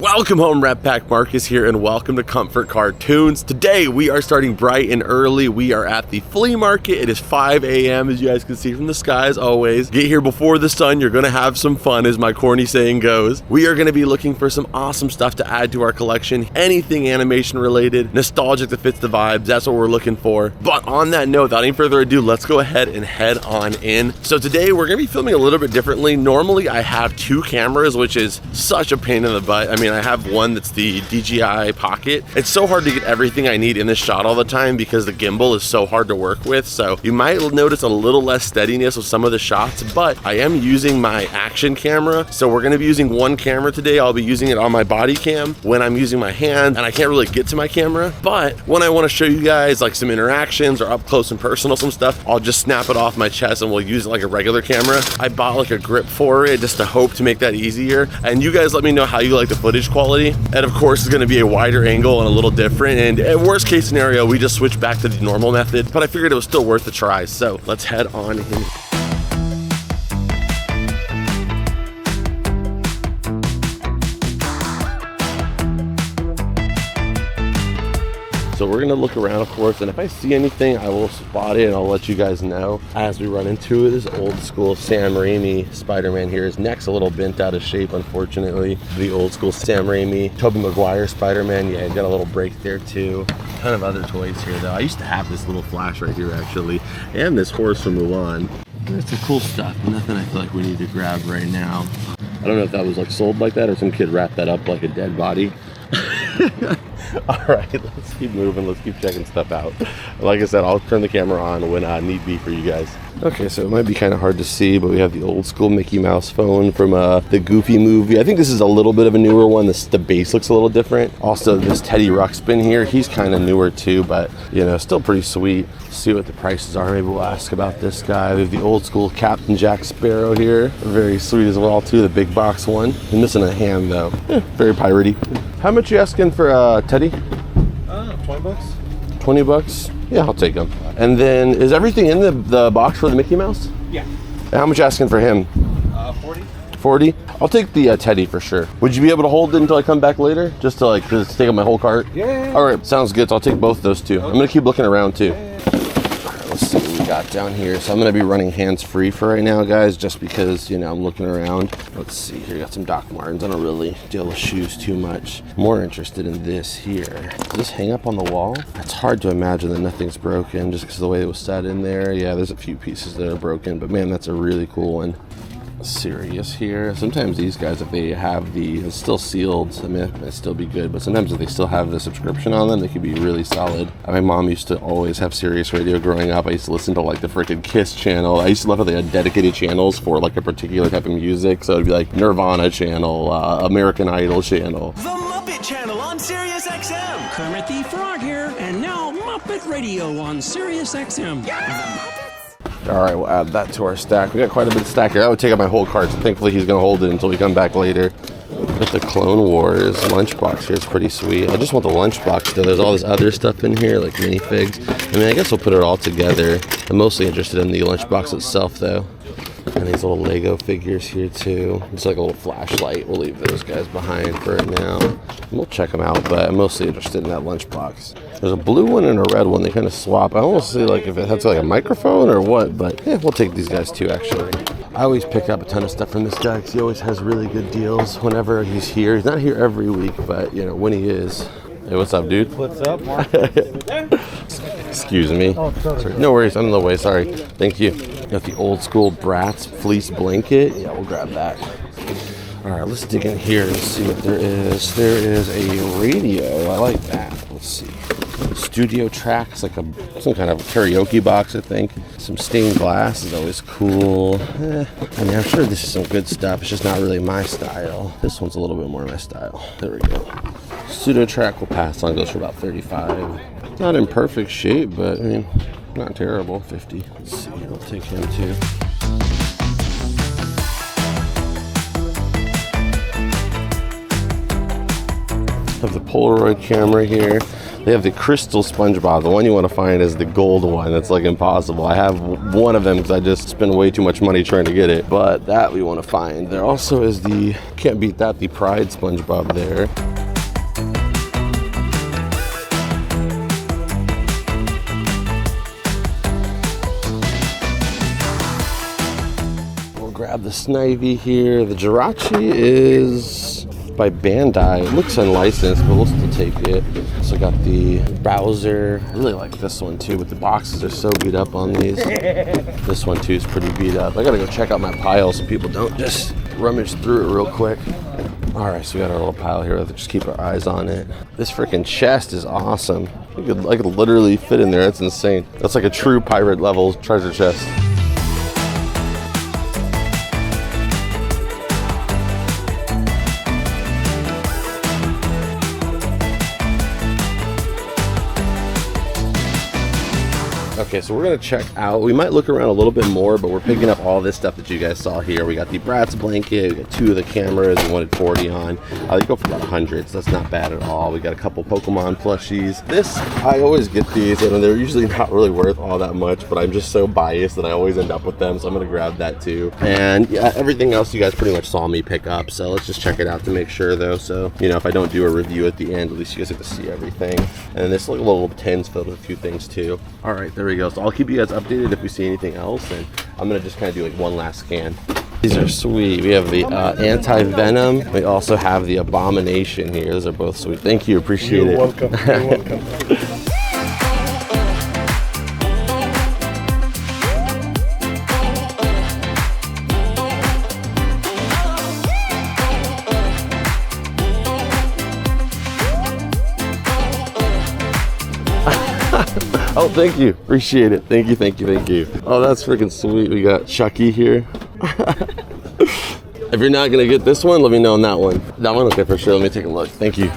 Welcome home, Rat Pack. Marcus here, and welcome to Comfort Cartoons. Today we are starting bright and early. We are at the flea market. It is 5 a.m. as you guys can see from the sky as always. Get here before the sun. You're gonna have some fun, as my corny saying goes. We are gonna be looking for some awesome stuff to add to our collection. Anything animation related, nostalgic that fits the vibes. That's what we're looking for. But on that note, without any further ado, let's go ahead and head on in. So today we're gonna be filming a little bit differently. Normally I have two cameras, which is such a pain in the butt. I mean, I have one that's the DJI Pocket. It's so hard to get everything I need in this shot all the time because the gimbal is so hard to work with. So you might notice a little less steadiness with some of the shots, but I am using my action camera. So we're gonna be using one camera today. I'll be using it on my body cam when I'm using my hand and I can't really get to my camera. But when I wanna show you guys like some interactions or up close and personal some stuff, I'll just snap it off my chest and we'll use it like a regular camera. I bought like a grip for it just to hope to make that easier. And you guys let me know how you like the footage quality. And of course, it's going to be a wider angle and a little different. And at worst case scenario, we just switch back to the normal method. But I figured it was still worth a try. So let's head on in. So we're gonna look around, of course, and if I see anything, I will spot it and I'll let you guys know as we run into it. This old school Sam Raimi Spider-Man here. His neck's a little bent out of shape, unfortunately. The old school Sam Raimi, Tobey Maguire Spider-Man. Yeah, he's got a little break there too. A ton of other toys here though. I used to have this little Flash right here actually, and this horse from Mulan. There's some cool stuff, nothing I feel like we need to grab right now. I don't know if that was like sold like that or some kid wrapped that up like a dead body. All right, let's keep moving. Let's keep checking stuff out. Like I said, I'll turn the camera on when need be for you guys. Okay, so it might be kind of hard to see, but we have the old school Mickey Mouse phone from the Goofy movie. I think this is a little bit of a newer one. The base looks a little different. Also, this Teddy Ruxpin here, he's kind of newer too, but you know, still pretty sweet. See what the prices are. Maybe we'll ask about this guy. We have the old school Captain Jack Sparrow here. Very sweet as well too, the big box one. I'm missing a hand though. Very piratey. How much you asking for Teddy? 20 bucks. 20 bucks? Yeah, I'll take them. And then, is everything in the box for the Mickey Mouse? Yeah. And how much asking for him? 40. 40? I'll take the Teddy for sure. Would you be able to hold it until I come back later? Just to like, just take up my whole cart? Yeah. All right, sounds good. So I'll take both of those two. Okay. I'm gonna keep looking around too. Yeah. All right, let's see what we got down here. So I'm gonna be running hands-free for right now, guys, just because, you know, I'm looking around. Let's see here, got some Doc Martens. I don't really deal with shoes too much. More interested in this here. Does this hang up on the wall? It's hard to imagine that nothing's broken just because of the way it was set in there. Yeah, there's a few pieces that are broken, but man, that's a really cool one. Serious here. Sometimes these guys, if they have it's still sealed, I mean, it might still be good, but sometimes if they still have the subscription on them, they could be really solid. My mom used to always have Sirius Radio growing up. I used to listen to like the freaking Kiss channel. I used to love how they had dedicated channels for like a particular type of music. So it'd be like Nirvana channel, American Idol channel. The Muppet Channel on Sirius XM. Kermit the Frog here, and now Muppet Radio on Sirius XM. Yeah! All right, we'll add that to our stack. We got quite a bit of stack here. That would take up my whole cart, so thankfully he's gonna hold it until we come back later. Got the Clone Wars lunchbox here. It's pretty sweet. I just want the lunchbox though. There's all this other stuff in here, like minifigs. I mean, I guess we'll put it all together. I'm mostly interested in the lunchbox itself though. And these little Lego figures here too. It's like a little flashlight. We'll leave those guys behind for now. We'll check them out, but I'm mostly interested in that lunchbox. There's a blue one and a red one. They kind of swap. I almost see like if it has like a microphone or what, but yeah, we'll take these guys too actually. I always pick up a ton of stuff from this guy because he always has really good deals whenever he's here. He's not here every week, but you know, when he is. Hey, what's up, dude? What's up, Mark? Excuse me. Oh, sorry. No worries, I'm in the way, sorry. Thank you. Got the old school Bratz fleece blanket. Yeah, we'll grab that. All right, let's dig in here and see what there is. There is a radio. I like that. Let's see. Studio tracks, like some kind of karaoke box, I think. Some stained glass is always cool. I mean, I'm sure this is some good stuff. It's just not really my style. This one's a little bit more my style. There we go. Pseudo track will pass on, goes for about 35. Not in perfect shape, but I mean, not terrible. 50. Let's see, I'll take him too. Have the Polaroid camera here. They have the crystal SpongeBob. The one you want to find is the gold one. That's like impossible. I have one of them because I just spend way too much money trying to get it. But that we want to find. There also is the, can't beat that, the Pride SpongeBob there. We'll grab the Snivy here. The Jirachi is by Bandai. It looks unlicensed, but we'll still take it. So got the Bowser. I really like this one too, but the boxes are so beat up on these. This one too is pretty beat up. I gotta go check out my pile so people don't just rummage through it real quick. All right, so we got our little pile here. Let's just keep our eyes on it. This freaking chest is awesome. I could literally fit in there. That's insane. That's like a true pirate level treasure chest. Okay, so we're gonna check out, we might look around a little bit more, but we're picking up all this stuff that you guys saw here. We got the Bratz blanket, we got 2 of the cameras, we wanted 40 on. They go for about 100, so that's not bad at all. We got a couple Pokemon plushies. This, I always get these, and they're usually not really worth all that much, but I'm just so biased that I always end up with them, so I'm gonna grab that too. And yeah, everything else you guys pretty much saw me pick up, so let's just check it out to make sure though. So, you know, if I don't do a review at the end, at least you guys get to see everything. And this little tin's filled with a few things too. All right, there we go. So I'll keep you guys updated if we see anything else, and I'm gonna just kind of do like one last scan. These are sweet. We have the anti-venom. We also have the abomination here. Those are both sweet. Thank you, appreciate it. You're welcome. You're welcome. Oh, thank you. Appreciate it. Thank you, thank you, thank you. Oh, that's freaking sweet. We got Chucky here. If you're not gonna get this one, let me know on that one. That one, okay, for sure. Let me take a look. Thank you.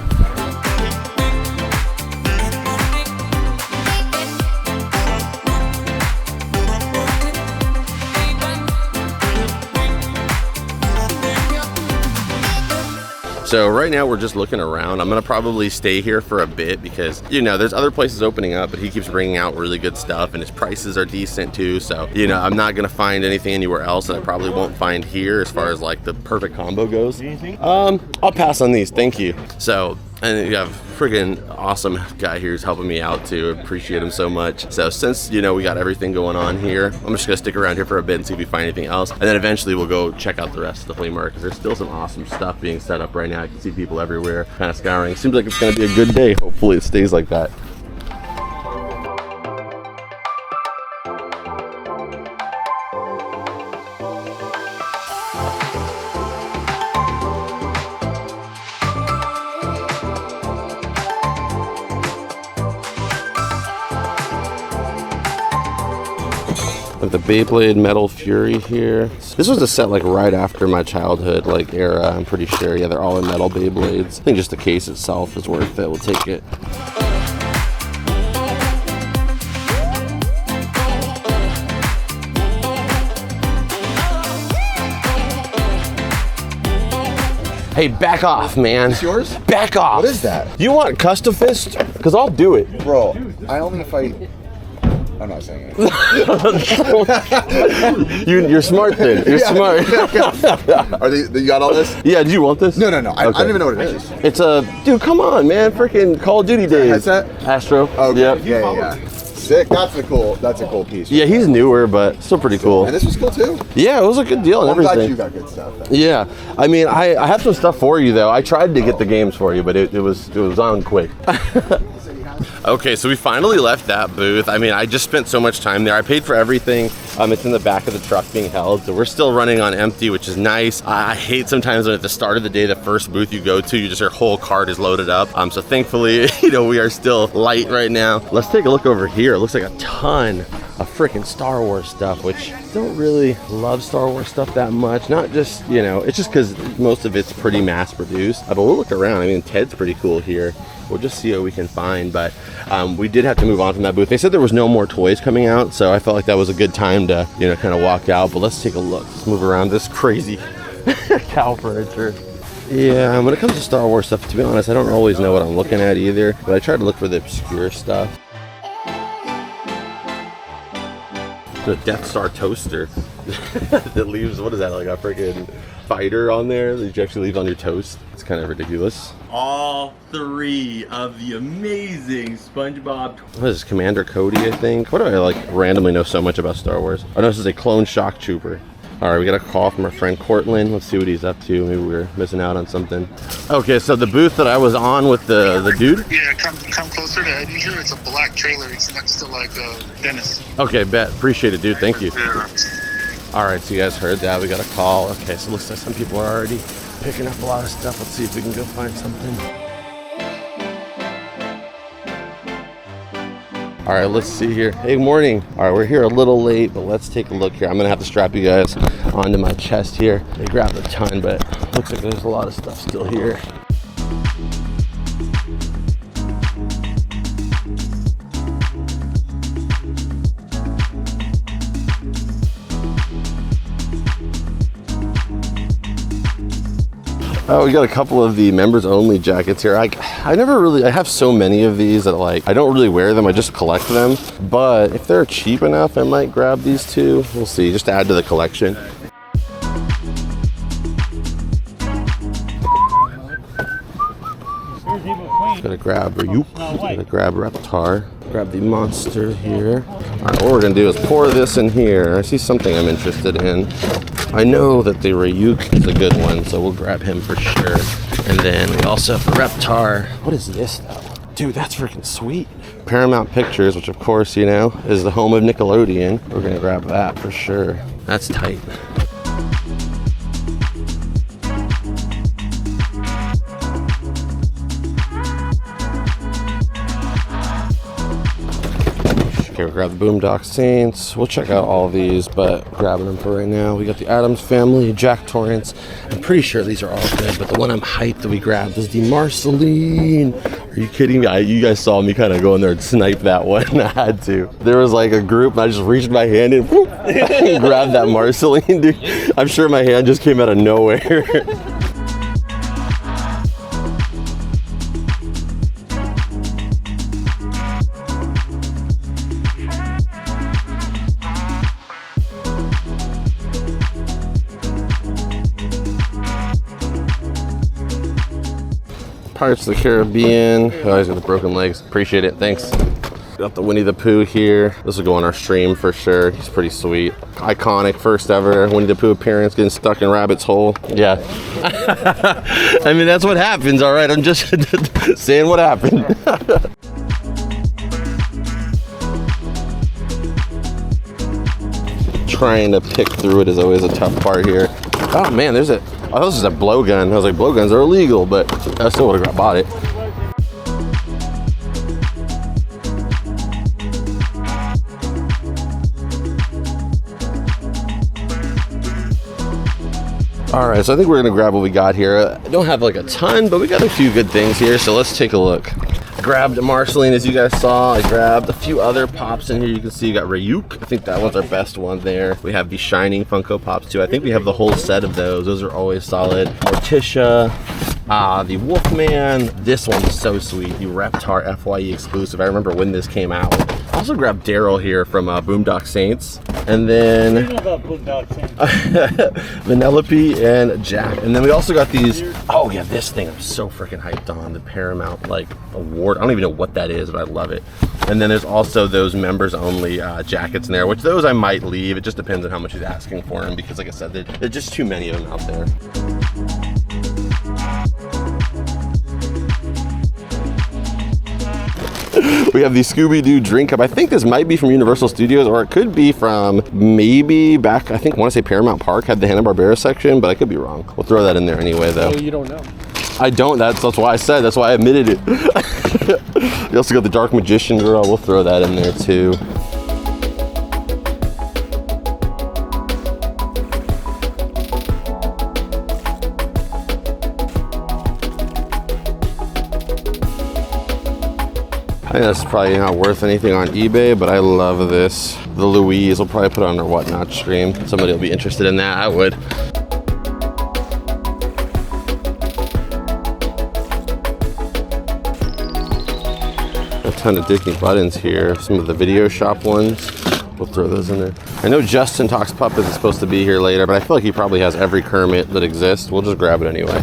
So right now we're just looking around. I'm gonna probably stay here for a bit because, you know, there's other places opening up, but he keeps bringing out really good stuff and his prices are decent too. So, you know, I'm not gonna find anything anywhere else that I probably won't find here as far as like the perfect combo goes. I'll pass on these, thank you. So, and you have a friggin' awesome guy here who's helping me out too. Appreciate him so much. So since, you know, we got everything going on here, I'm just gonna stick around here for a bit and see if we find anything else. And then eventually we'll go check out the rest of the flea market. There's still some awesome stuff being set up right now. I can see people everywhere kind of scouring. Seems like it's gonna be a good day. Hopefully it stays like that. The Beyblade Metal Fury here. This was a set like right after my childhood like era, I'm pretty sure. Yeah, they're all in metal Beyblades. I think just the case itself is worth it. We'll take it. Hey, back off, man. It's yours? Back off. What is that? You want Custom Fist? Because I'll do it. Bro, I only fight... I'm not saying it. You're smart then. You're smart. Are they, you got all this? Yeah, do you want this? No. I don't even know what it is. It's a... Dude, come on, man. Freaking Call of Duty days. Headset? Astro. Okay. Yep. Yeah. Sick. That's a cool piece. Yeah, he's newer, but still pretty cool. And this was cool too? Yeah, it was a good deal and I'm everything. glad you got good stuff then. Yeah. I mean, I have some stuff for you though. I tried to get the games for you, but it was on quick. Okay, so we finally left that booth. I mean, I just spent so much time there. I paid for everything. It's in the back of the truck being held, so we're still running on empty, which is nice. I hate sometimes when at the start of the day, the first booth you go to, your whole cart is loaded up. So thankfully, you know, we are still light right now. Let's take a look over here. It looks like a ton of freaking Star Wars stuff, which I don't really love Star Wars stuff that much. Not just, you know, it's just because most of it's pretty mass produced. But we'll look around. I mean, Ted's pretty cool here. We'll just see what we can find, but we did have to move on from that booth. They said there was no more toys coming out, so I felt like that was a good time to, you know, kind of walk out. But let's take a look. Let's move around this crazy cow furniture. Yeah, when it comes to Star Wars stuff, to be honest, I don't always know what I'm looking at either, but I try to look for the obscure stuff. The Death Star toaster that leaves, what is that, like a freaking fighter on there that you actually leave on your toast? It's kind of ridiculous. All 3 of the amazing SpongeBob. What is this, Commander Cody, I think? What do I like randomly know so much about Star Wars? Oh no, this is a clone shock trooper. All right, we got a call from our friend Cortland. Let's see what he's up to. Maybe we're missing out on something. Okay, so the booth that I was on with the dude? Yeah, come closer to Eddie here. It's a black trailer. It's next to like Dennis. Okay, bet. Appreciate it, dude. Thank you. Yeah. All right, so you guys heard that. We got a call. Okay, so looks like some people are already picking up a lot of stuff. Let's see if we can go find something. All right, let's see here. Hey, morning. All right, we're here a little late, but let's take a look here. I'm gonna have to strap you guys onto my chest here. They grabbed a ton, but looks like there's a lot of stuff still here. Oh, we got a couple of the members only jackets here. I have so many of these that like, I don't really wear them, I just collect them. But if they're cheap enough, I might grab these too. We'll see, just to add to the collection. Gonna grab Ryuk, gonna grab Reptar, grab the monster here. All right, what we're gonna do is pour this in here. I see something I'm interested in. I know that the Ryuk is a good one, so we'll grab him for sure. And then we also have the Reptar. What is this though? Dude, that's freaking sweet. Paramount Pictures, which of course, you know, is the home of Nickelodeon. We're gonna grab that for sure. That's tight. Okay, we'll grab the Boondock Saints. We'll check out all of these, but grabbing them for right now. We got the Addams Family, Jack Torrance. I'm pretty sure these are all good, but the one I'm hyped that we grabbed is the Marceline. Are you kidding me? You guys saw me kind of go in there and snipe that one. I had to. There was like a group, and I just reached my hand and whoop, grabbed that Marceline, dude. I'm sure my hand just came out of nowhere. Pirates of the Caribbean. Oh, he's got the broken legs. Appreciate it. Thanks. Got the Winnie the Pooh here. This will go on our stream for sure. He's pretty sweet. Iconic, first ever Winnie the Pooh appearance, getting stuck in Rabbit's hole. Yeah. I mean, that's what happens, all right? I'm just saying what happened. Trying to pick through it is always a tough part here. Oh man, there's a, oh, this is a blowgun. I was like, blowguns are illegal, but I still would have bought it. All right, so I think we're gonna grab what we got here. I don't have like a ton, but we got a few good things here, so let's take a look. Grabbed Marceline, as you guys saw. I grabbed a few other pops in here. You can see you got Ryuk. I think that one's our best one there. We have the Shining Funko Pops too. I think we have the whole set of those. Those are always solid. Morticia, the Wolfman. This one's so sweet. The Reptar FYE exclusive. I remember when this came out. I also grabbed Daryl here from Boondock Saints. And then Vanellope and Jack. And then we also got these, oh yeah, this thing I'm so freaking hyped on, the Paramount like award. I don't even know what that is, but I love it. And then there's also those members only jackets in there, which those I might leave. It just depends on how much he's asking for them, because like I said, there's just too many of them out there. We have the Scooby-Doo drink cup. I think this might be from Universal Studios, or it could be from maybe back, I think, I want to say Paramount Park had the Hanna-Barbera section, but I could be wrong. We'll throw that in there anyway, though. Oh, you don't know. I don't. That's why I said. That's why I admitted it. We also got the Dark Magician girl. We'll throw that in there, too. I think that's probably not worth anything on eBay, but I love this. The Louise, we'll probably put it on our Whatnot stream. Somebody will be interested in that, I would. A ton of Disney buttons here. Some of the video shop ones. We'll throw those in there. I know Justin Talks Puppets is supposed to be here later, but I feel like he probably has every Kermit that exists. We'll just grab it anyway.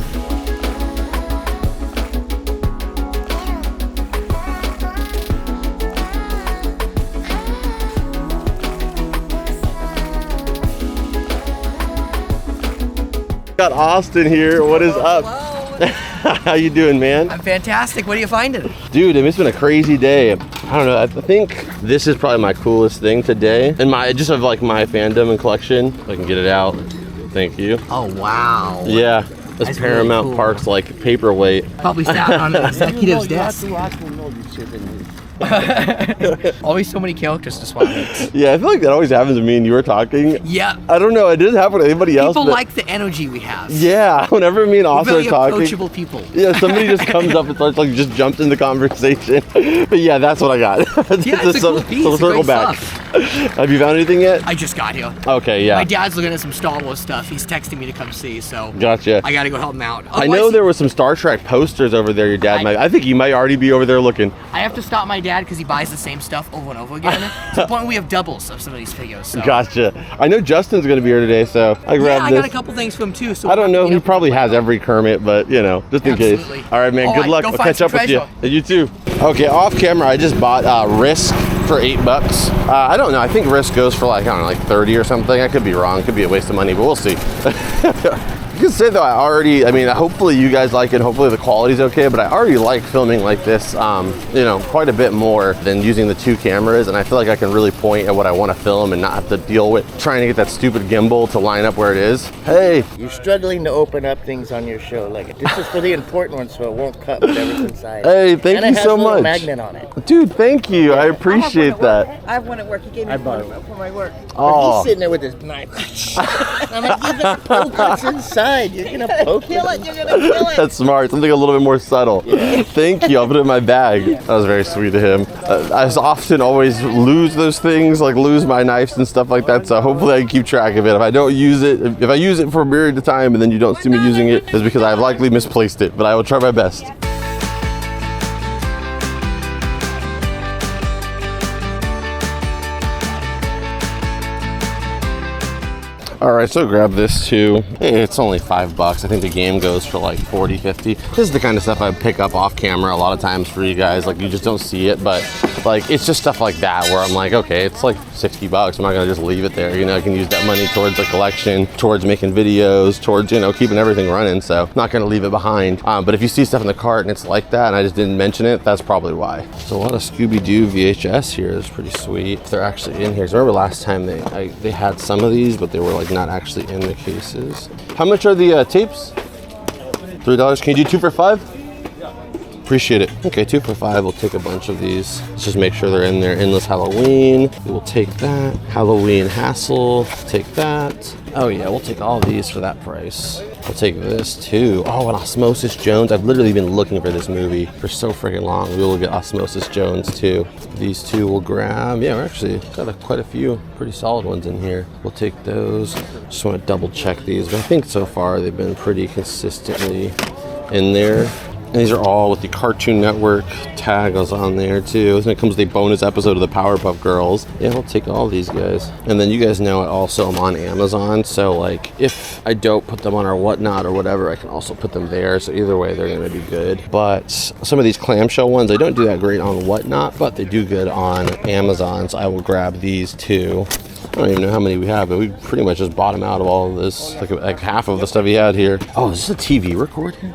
Got Austin here. What is up? How you doing, man? I'm fantastic. What are you finding? Dude, it's been a crazy day. I don't know. I think this is probably my coolest thing today, and just of like my fandom and collection. If I can get it out. Thank you. Oh wow. Yeah, this That's Paramount really cool. Parks like paperweight. Probably sat on the executive's desk. Always so many characters to swap with. Yeah, I feel like that always happens to me and you were talking. Yeah. I don't know. It didn't happen to anybody else. People but like the energy we have. yeah, whenever me and Austin Very are talking. approachable people. Yeah, somebody just comes up and starts like just jumps in the conversation. But yeah, that's what I got. Yeah, it's a cool piece. So It's circle great back. stuff. Have you found anything yet? I just got here. Okay, yeah. My dad's looking at some Star Wars stuff. He's texting me to come see, so Gotcha. I gotta go help him out. I know there was some Star Trek posters over there. Your dad might. I think he might already be over there looking. I have to stop my dad because he buys the same stuff over and over again. To the point where we have doubles of some of these figures. So. Gotcha. I know Justin's gonna be here today, so I grabbed Yeah, I this. got a couple things for him too. So I don't know. we'll He meet up probably with has him. every Kermit, but you know, just in Absolutely. case. All right, man. All Good right, luck. go I'll find catch some up with you. treasure. You too. Okay, off camera, I just bought RAREST for $8. I don't know. I think RAREST goes for like, I don't know, like 30 or something. I could be wrong. Could be a waste of money, but we'll see. You can say though, I mean, hopefully you guys like it. Hopefully the quality's okay, but I already like filming like this, you know, quite a bit more than using the two cameras. And I feel like I can really point at what I want to film and not have to deal with trying to get that stupid gimbal to line up where it is. Hey. You're struggling to open up things on your show. Like, this is for the important ones, so it won't cut whatever's inside. Hey, thank and you it has so a little much. magnet on it. Dude, thank you. I appreciate that. I have one at work. He gave me one for my work. But Oh. he's sitting there with his knife. I'm like, you're gonna poke what's inside. You're gonna poke Kill it, you're gonna kill it. That's smart. Something a little bit more subtle. Thank you. I'll put it in my bag. That was very sweet of him. I often always lose those things, like lose my knives and stuff like that. So hopefully I can keep track of it. If I don't use it, if I use it for a period of time and then you don't see me using it, it's because I've likely misplaced it. But I will try my best. All right, so grab this too. It's only $5. I think the game goes for like 40, 50. This is the kind of stuff I pick up off camera a lot of times for you guys. Like you just don't see it, but like it's just stuff like that where I'm like, okay, it's like $60. I'm not gonna just leave it there. You know, I can use that money towards a collection, towards making videos, towards, you know, keeping everything running. So I'm not gonna leave it behind. But if you see stuff in the cart and it's like that and I just didn't mention it, that's probably why. So a lot of Scooby-Doo VHS here is pretty sweet. They're actually in here. So remember last time they had some of these, but they were like not actually in the cases. How much are the tapes? $3. Can you do 2 for $5? Appreciate it. Okay, 2 for $5. We'll take a bunch of these. Let's just make sure they're in there. Endless Halloween. We will take that. Halloween Hassle. Take that. Oh yeah, we'll take all these for that price. We'll take this too. Oh, and Osmosis Jones. I've literally been looking for this movie for so freaking long. We will get Osmosis Jones too. These two we'll grab. Yeah, we're actually got quite a few pretty solid ones in here. We'll take those. Just want to double check these, but I think so far they've been pretty consistently in there. And these are all with the Cartoon Network tag on there too. And it comes with a bonus episode of the Powerpuff Girls. Yeah, I'll take all these guys. And then you guys know I also am on Amazon. So like if I don't put them on our whatnot or whatever, I can also put them there. So either way, they're gonna be good. But some of these clamshell ones, they don't do that great on whatnot, but they do good on Amazon. So I will grab these too. I don't even know how many we have, but we pretty much just bought them out of all of this. Like half of the stuff he had here. Oh, is this a TV recording?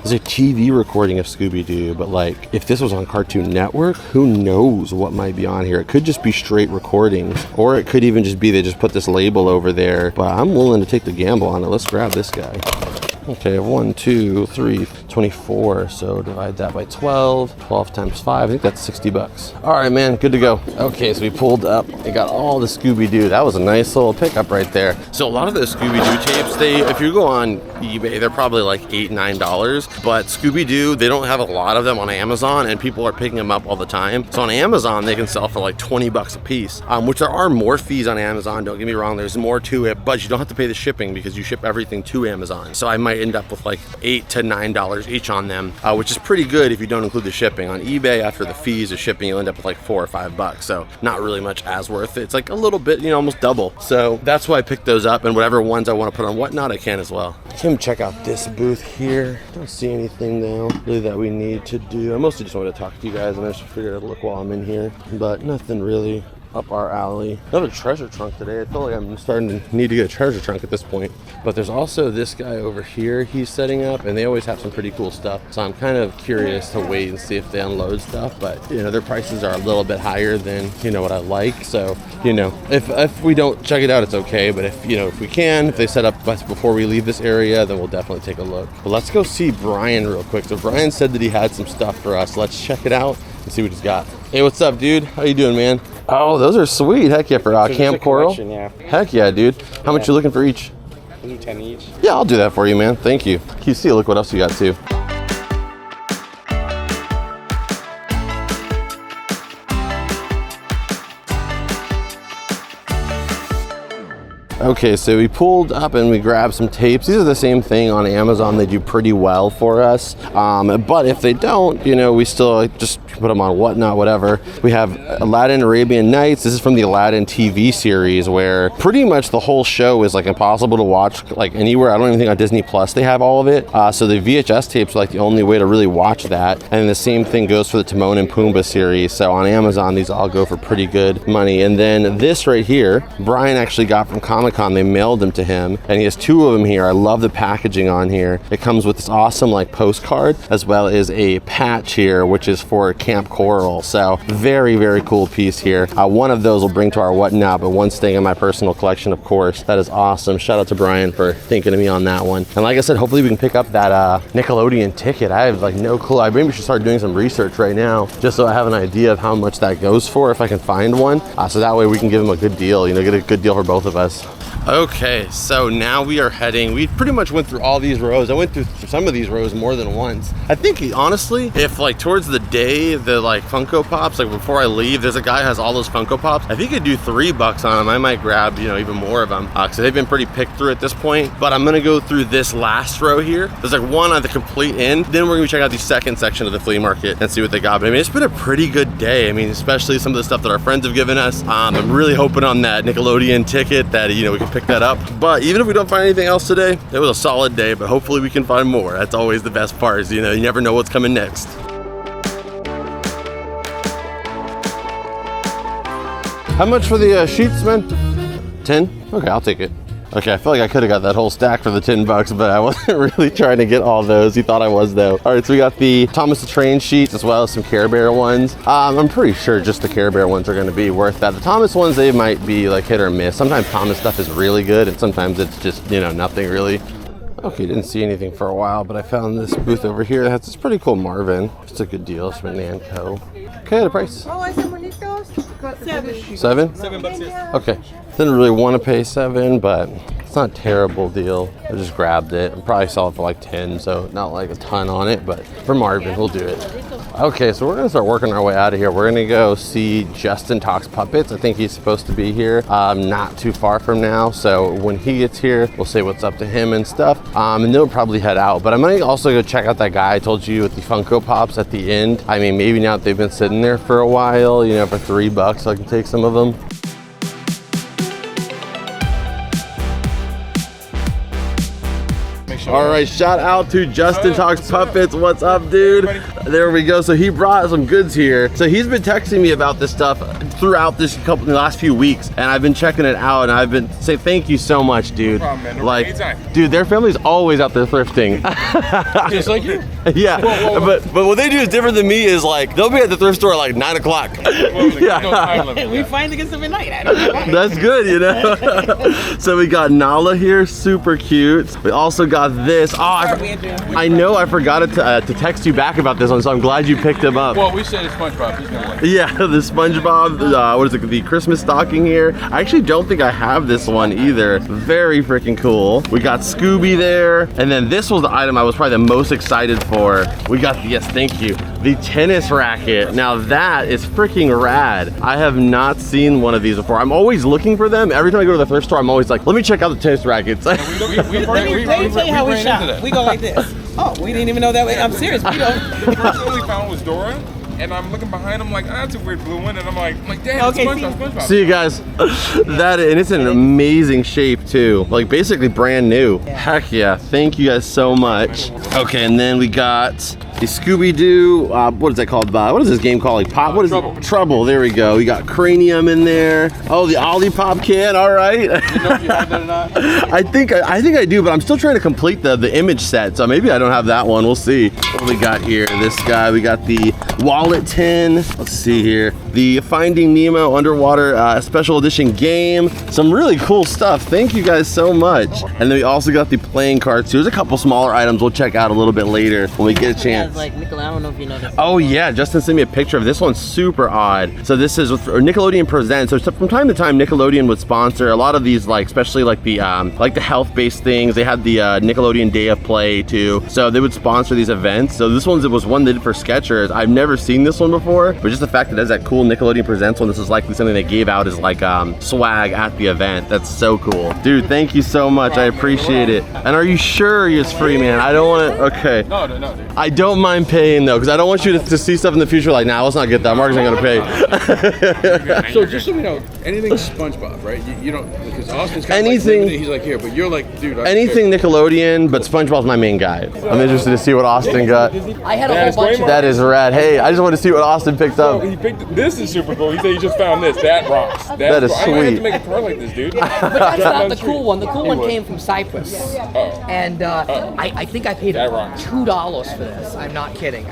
There's a TV recording of Scooby-Doo, but like if this was on Cartoon Network, who knows what might be on here. It could just be straight recordings, or it could even just be they just put this label over there. But I'm willing to take the gamble on it. Let's grab this guy. Okay, 1, 2, 3, 24. So divide that by 12. 12 times 5. I think that's $60. All right, man, good to go. Okay, so we pulled up. They got all the Scooby-Doo. That was a nice little pickup right there. So a lot of those Scooby-Doo tapes, if you go on eBay, they're probably like $8, $9. But Scooby-Doo, they don't have a lot of them on Amazon, and people are picking them up all the time. So on Amazon, they can sell for like $20 a piece, which there are more fees on Amazon. Don't get me wrong, there's more to it, but you don't have to pay the shipping because you ship everything to Amazon. So I might might end up with like $8 to $9 each on them, which is pretty good if you don't include the shipping. On eBay, after the fees of shipping, you'll end up with like $4 or $5, so not really much as worth it. It's like a little bit, you know, almost double. So that's why I picked those up, and whatever ones I want to put on Whatnot, I can as well. Come check out this booth here. Don't see anything though really that we need to do. I mostly just wanted to talk to you guys, and I just figured I'd look while I'm in here, but nothing really up our alley. Another treasure trunk today. I feel like I'm starting to need to get a treasure trunk at this point. But there's also this guy over here he's setting up, and they always have some pretty cool stuff. So I'm kind of curious to wait and see if they unload stuff, but you know, their prices are a little bit higher than, you know, what I like. So, you know, if we don't check it out, it's okay. But if, you know, if we can, if they set up before we leave this area, then we'll definitely take a look. But let's go see Brian real quick. So Brian said that he had some stuff for us. Let's check it out and see what he's got. Hey, what's up, dude? How you doing, man? Oh, those are sweet. Heck yeah, for Camp Coral. Yeah. Heck yeah, dude. How much you looking for each? 10 each. Yeah, I'll do that for you, man. Thank you. QC, look what else you got too. Okay, so we pulled up and we grabbed some tapes. These are the same thing on Amazon. They do pretty well for us. But if they don't, you know, we still just put them on Whatnot, whatever. We have Aladdin Arabian Nights. This is from the Aladdin TV series, where pretty much the whole show is like impossible to watch like anywhere. I don't even think on Disney Plus they have all of it. So the VHS tapes are like the only way to really watch that. And the same thing goes for the Timon and Pumbaa series. So on Amazon, these all go for pretty good money. And then this right here, Brian actually got from Comic-Con. They mailed them to him, and he has 2 of them here. I love the packaging on here. It comes with this awesome like postcard, as well as a patch here, which is for Camp Coral. So very, very cool piece here. One of those will bring to our Whatnot, but one staying in my personal collection, of course. That is awesome. Shout out to Brian for thinking of me on that one. And like I said, hopefully we can pick up that Nickelodeon ticket. I have like no clue. I maybe should start doing some research right now, just so I have an idea of how much that goes for, if I can find one. So that way we can give him a good deal, you know, get a good deal for both of us. Okay, so now we are heading, we pretty much went through all these rows. I went through some of these rows more than once. I think honestly, if like towards the day, the like Funko Pops, like before I leave, there's a guy who has all those Funko Pops. I think you could do $3 on them. I might grab, you know, even more of them, because they've been pretty picked through at this point. But I'm gonna go through this last row here. There's like one at the complete end. Then we're gonna check out the second section of the flea market and see what they got. But I mean, it's been a pretty good day. I mean, especially some of the stuff that our friends have given us. I'm really hoping on that Nickelodeon ticket that, you know, we can pick that up. But even if we don't find anything else today, it was a solid day, but hopefully we can find more. That's always the best part, is, you know, you never know what's coming next. How much for the sheets, man? 10? Okay, I'll take it. Okay, I feel like I could have got that whole stack for the $10, but I wasn't really trying to get all those. He thought I was, though. All right, so we got the Thomas the Train sheets, as well as some Care Bear ones. I'm pretty sure just the Care Bear ones are gonna be worth that. The Thomas ones, they might be like hit or miss. Sometimes Thomas stuff is really good, and sometimes it's just, you know, nothing really. Okay, didn't see anything for a while, but I found this booth over here that has this pretty cool Marvin. It's a good deal. It's from Namco. Okay, the price. Oh, ese bonito. 7? $7, yes. Okay. Didn't really want to pay 7, but it's not a terrible deal. I just grabbed it. I probably saw it for like 10, so not like a ton on it, but for Marvin, we'll do it. Okay, so we're gonna start working our way out of here. We're gonna go see Justin Talks Puppets. I think he's supposed to be here not too far from now. So when he gets here, we'll say what's up to him and stuff. And then we'll probably head out. But I'm gonna also go check out that guy I told you with the Funko Pops at the end. I mean, maybe now that they've been sitting there for a while, you know, for $3, so I can take some of them. All right, shout out to Justin Talks Puppets. What's up, dude? There we go. So he brought some goods here. So he's been texting me about this stuff throughout the last few weeks, and I've been checking it out, and I've been saying thank you so much, dude. No problem, man. Like, anytime. dude, their family's always out there thrifting. Just like you. Yeah, whoa. But what they do is different than me. Is like they'll be at the thrift store at like 9 o'clock. Yeah. We find to get some at night. I don't know why. That's good, you know. So we got Nala here, super cute. We also got this. Oh, I know I forgot to text you back about this one, so I'm glad you picked him up. Well, we said it's SpongeBob. He's gonna like it. Yeah, the SpongeBob. what is it, the Christmas stocking here. I actually don't think I have this one either. Very freaking cool. We got Scooby there. And then this was the item I was probably the most excited for. We got, yes, thank you, the tennis racket. Now that is freaking rad. I have not seen one of these before. I'm always looking for them. Every time I go to the thrift store, I'm always like, let me check out the tennis rackets. Let me tell you how we shop. We go like this. Oh, we didn't even know that way. I'm serious. We don't. The first one we found was Dora. And I'm looking behind him like, that's a weird blue one. And I'm like damn, Okay, it's SpongeBob. See you guys. And it's in an amazing shape too. Like basically brand new. Heck yeah. Thank you guys so much. Okay, and then we got the Scooby-Doo, what is that called? What is this game called? Like Pop? What is Trouble. it? Trouble. There we go. We got Cranium in there. Oh, the Ollie Pop can. All right. You know if you have that or not? I think I do, but I'm still trying to complete the image set, so maybe I don't have that one. We'll see. What do we got here? This guy. We got the Wallet tin. Let's see here. The Finding Nemo Underwater Special Edition game. Some really cool stuff. Thank you guys so much. And then we also got the playing cards too. There's a couple smaller items we'll check out a little bit later when we get a chance. Like Nickelodeon, I don't know if you know this. Oh yeah, Justin sent me a picture of this one's super odd. So this is Nickelodeon Presents. So from time to time, Nickelodeon would sponsor a lot of these, like especially like the health-based things. They had the Nickelodeon Day of Play too. So they would sponsor these events. So this was one they did for Skechers. I've never seen this one before, but just the fact that it has that cool Nickelodeon Presents one, this is likely something they gave out as like swag at the event. That's so cool. Dude, thank you so much. I appreciate it. And are you sure it's free, man? I don't want to, okay. No, dude. I don't mind paying though, because I don't want you to see stuff in the future like, nah, let's not get that. Mark's not gonna pay. So just so we know, anything SpongeBob, right? You don't, because Austin's kind Anything- of like, he's like, here, but you're like, dude. Anything Nickelodeon, but SpongeBob's my main guy. I'm interested to see what Austin got. I had a whole bunch of That is rad. Hey, I just want to see what Austin picked up. He picked, this is super cool. He said he just found this. That rocks. That is I might have sweet. to make a tour like this, dude. But that's not the cool one. The cool one came from Cyprus. And I think I paid That rocks. $2 for this. I'm not kidding.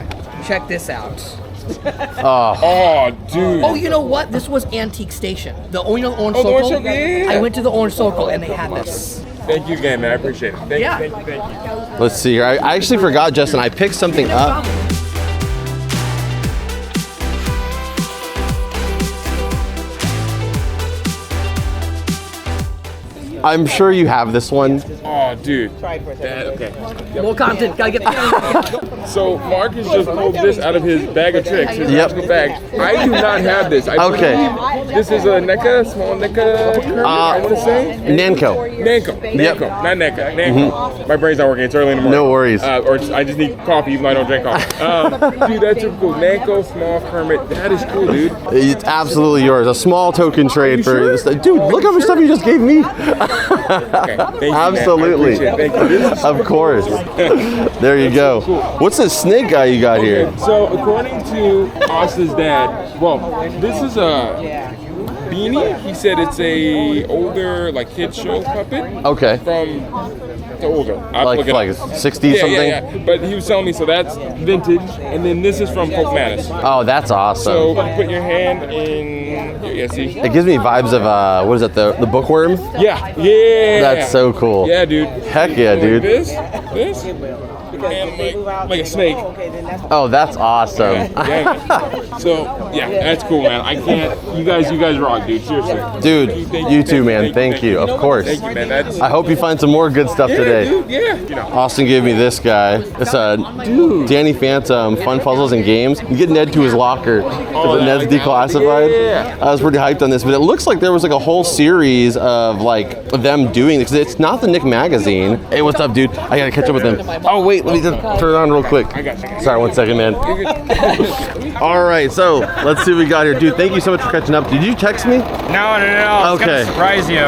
Check this out. Oh, dude. Oh, you know what? This was Antique Station. The Orange the Circle. Orange Circle, yeah. I went to the Orange Circle and they had this. Thank you again, man. I appreciate it. Thank Yeah. you. Let's see here. I actually forgot, Justin. I picked something up. I'm sure you have this one. Oh, dude. Okay. More content. Gotta get the So Marcus just pulled this out of his bag of tricks, his Yep. magical bag. I do not have this. I Okay. believe this is a NECA, small NECA Kermit, I want to say. Nanko. Nanko. Yep. Not NECA. Nanko. My brain's not working. It's early in the morning. No worries. Or I just need coffee even though I don't drink coffee. Dude, that's super cool. Nanko, small Kermit. That is cool, dude. It's absolutely yours. A small token trade for this. Dude, look how much stuff you just gave me. Okay. Thank you, man. Absolutely. I appreciate it. Thank you. This is Of course. There you go. What's this snake guy you got here? Okay, so according to Austin's dad, well, this is a beanie. He said it's a older, like, kid show puppet. Okay. From the older. I'll Like look it up. 60s something? Yeah. But he was telling me, so that's vintage, and then this is from Folk Madness. Oh, that's awesome. So you put your hand in, yeah, see? It gives me vibes of what is that? The bookworm? Yeah. That's so cool. Yeah, dude. Heck yeah, Like dude. This, put your hand like a snake. Oh, that's awesome. Yeah. So yeah, that's cool, man. I can't. You guys rock, dude. Seriously. Dude, you too, man. Thank you. Of course. Thank you, man. That's I hope you find some more good stuff today. dude. Yeah. You know. Austin gave me this guy. It's a Danny Phantom Fun Puzzles and Games. You get Ned to his locker because Ned's declassified. Yeah. I was pretty hyped on this, but it looks like there was like a whole series of like them doing this. It's not the Nick magazine. Hey, what's up, dude? I gotta catch up with him. Oh wait, let me just turn it on real quick. I got you. Sorry, 1 second, man. All right, so let's see what we got here, dude. Thank you so much for catching up. Did you text me? No. I was Okay. gonna surprise you.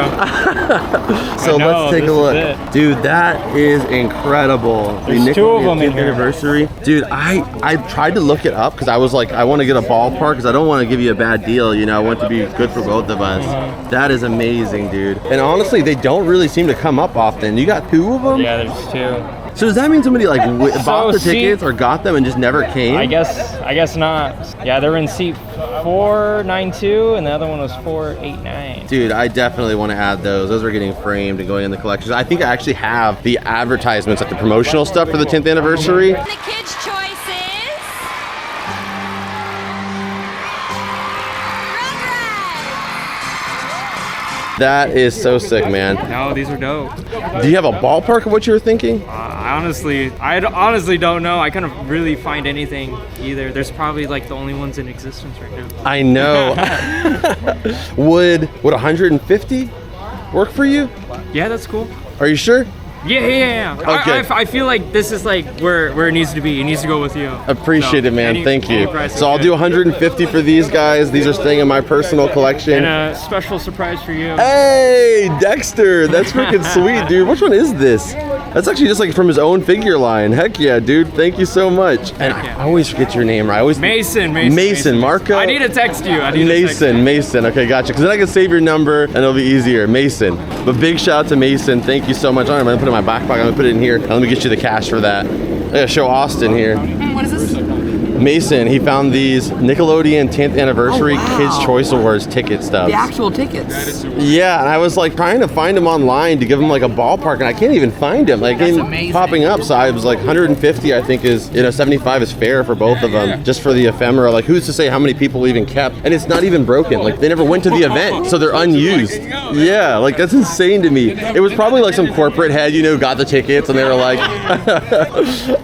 So know, let's take a this is look. it. Dude, that is incredible. There's two of them in 10th here. anniversary. Dude, I tried to look it up because I was like, I want to get a ballpark because I don't want to give you a bad deal. You know, I want it to be good for both of us. That is amazing, dude. And honestly, they don't really seem to come up often. You got 2 of them? Yeah, there's 2. So does that mean somebody like bought the seat- tickets or got them and just never came? I guess not. Yeah, they're in seat 492, and the other one was 489. Dude, I definitely want to add those. Those are getting framed and going in the collections. I think I actually have the advertisements, like the promotional stuff for the 10th anniversary. The kids' choice is Rugrats. That is so sick, man. No, these are dope. Do you have a ballpark of what you were thinking? I honestly don't know. I couldn't really find anything either. There's probably like the only ones in existence right now. I know. Would 150 work for you? Yeah, that's cool. Are you sure? Yeah. Okay. I feel like this is like where it needs to be. It needs to go with you. Appreciate it, man. Thank you. price is So I'll good. do 150 for these guys. These are staying in my personal collection. And a special surprise for you. Hey, Dexter, that's freaking sweet, dude. Which one is this? That's actually just like from his own figure line. Heck yeah, dude. Thank you so much. And I always forget your name, right? I always Mason, Marco. I need to text you. Mason. Okay, gotcha. Because then I can save your number and it'll be easier. Mason. But big shout out to Mason. Thank you so much. I'm gonna put it in my backpack. I'm gonna put it in here. And let me get you the cash for that. I gotta show Austin here. What is this? Mason, he found these Nickelodeon 10th anniversary Kids Choice Awards ticket stubs. The actual tickets. Yeah, and I was like trying to find them online to give them like a ballpark, and I can't even find them. Like, That's ain't amazing. popping up. So I was like, 150, I think is, 75 is fair for both of them, just for the ephemera. Like, who's to say how many people even kept? And it's not even broken. Like, they never went to the event, so they're unused. Yeah, like that's insane to me. It was probably like some corporate head, got the tickets, and they were like,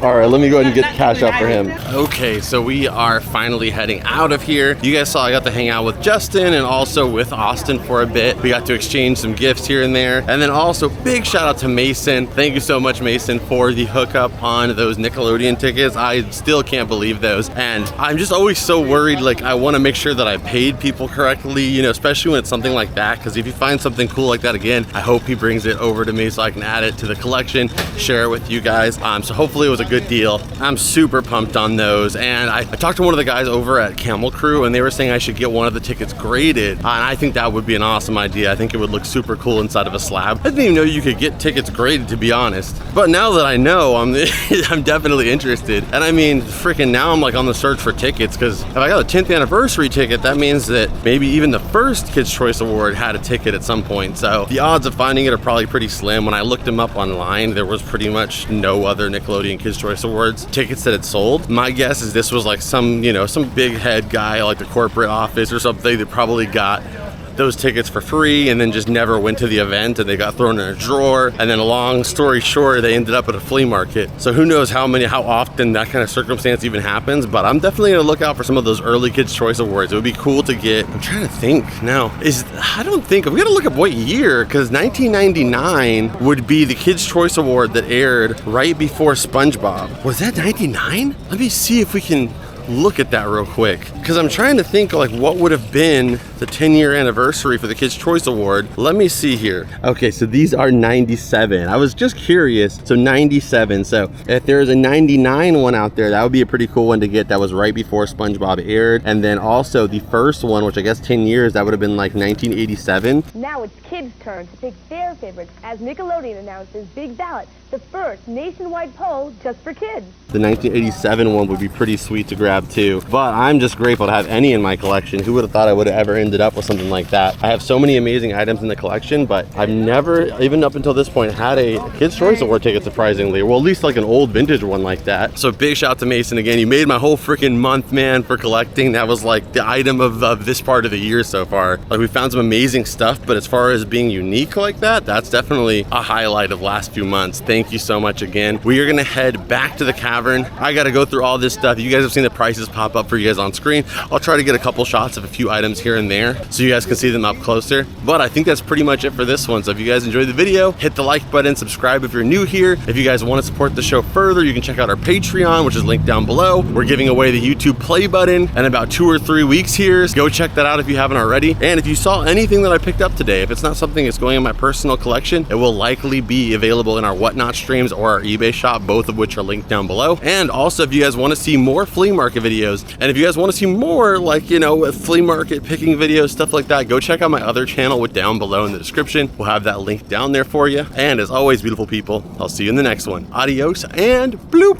all right, let me go ahead and get cash out for him. Okay, so we are finally heading out of here. You guys saw I got to hang out with Justin and also with Austin for a bit. We got to exchange some gifts here and there. And then also big shout out to Mason. Thank you so much, Mason, for the hookup on those Nickelodeon tickets. I still can't believe those. And I'm just always so worried, like I want to make sure that I paid people correctly, especially when it's something like that. Because if you find something cool like that again, I hope he brings it over to me so I can add it to the collection, share it with you guys. So hopefully it was a good deal. I'm super pumped on those. And I talked to one of the guys over at Camel Crew, and they were saying I should get one of the tickets graded. And I think that would be an awesome idea. I think it would look super cool inside of a slab. I didn't even know you could get tickets graded, to be honest. But now that I know, I'm definitely interested. And I mean, freaking now I'm like on the search for tickets, because if I got a 10th anniversary ticket, that means that maybe even the first Kids Choice Award had a ticket at some point. So the odds of finding it are probably pretty slim. When I looked them up online, there was pretty much no other Nickelodeon Kids Choice Awards tickets that had sold. My guess is this was like some big head guy, like the corporate office or something, that probably got those tickets for free and then just never went to the event, and they got thrown in a drawer, and then long story short, they ended up at a flea market. So who knows how often that kind of circumstance even happens, but I'm definitely gonna look out for some of those early Kids Choice Awards. It would be cool to get. I'm trying to think now. I'm gonna look up what year, because 1999 would be the Kids Choice Award that aired right before SpongeBob. Was that 99? Let me see if we can look at that real quick, because I'm trying to think like what would have been the 10-year anniversary for the Kids Choice Award. Let me see here. Okay, so these are 97. I was just curious. So 97. So if there's a 99 one out there, that would be a pretty cool one to get. That was right before SpongeBob aired. And then also the first one, which I guess 10 years, that would have been like 1987. Now it's kids' turn to pick their favorites as Nickelodeon announces Big Ballot, the first nationwide poll just for kids. The 1987 one would be pretty sweet to grab too, but I'm just grateful to have any in my collection. Who would have thought I would have ever ended up with something like that? I have so many amazing items in the collection, but I've never, even up until this point, had a Kids Choice Award ticket, surprisingly. Well, at least like an old vintage one like that. So big shout out to Mason again. You made my whole freaking month, man, for collecting. That was like the item of this part of the year so far. Like, we found some amazing stuff, but as far as being unique like that, that's definitely a highlight of last few months. Thank you so much again. We are gonna head back to the cavern. I gotta go through all this stuff. You guys have seen the prices pop up for you guys on screen. I'll try to get a couple shots of a few items here and there so you guys can see them up closer. But I think that's pretty much it for this one. So if you guys enjoyed the video, hit the like button, subscribe if you're new here. If you guys want to support the show further, you can check out our Patreon, which is linked down below. We're giving away the YouTube play button in about 2 or 3 weeks here. So go check that out if you haven't already. And if you saw anything that I picked up today, if it's not something that's going in my personal collection, it will likely be available in our Whatnot streams or our eBay shop, both of which are linked down below. And also, if you guys want to see more flea market videos, and if you guys want to see more like, flea market picking videos, stuff like that, go check out my other channel with down below in the description. We'll have that link down there for you. And as always, beautiful people, I'll see you in the next one. Adios and bloop.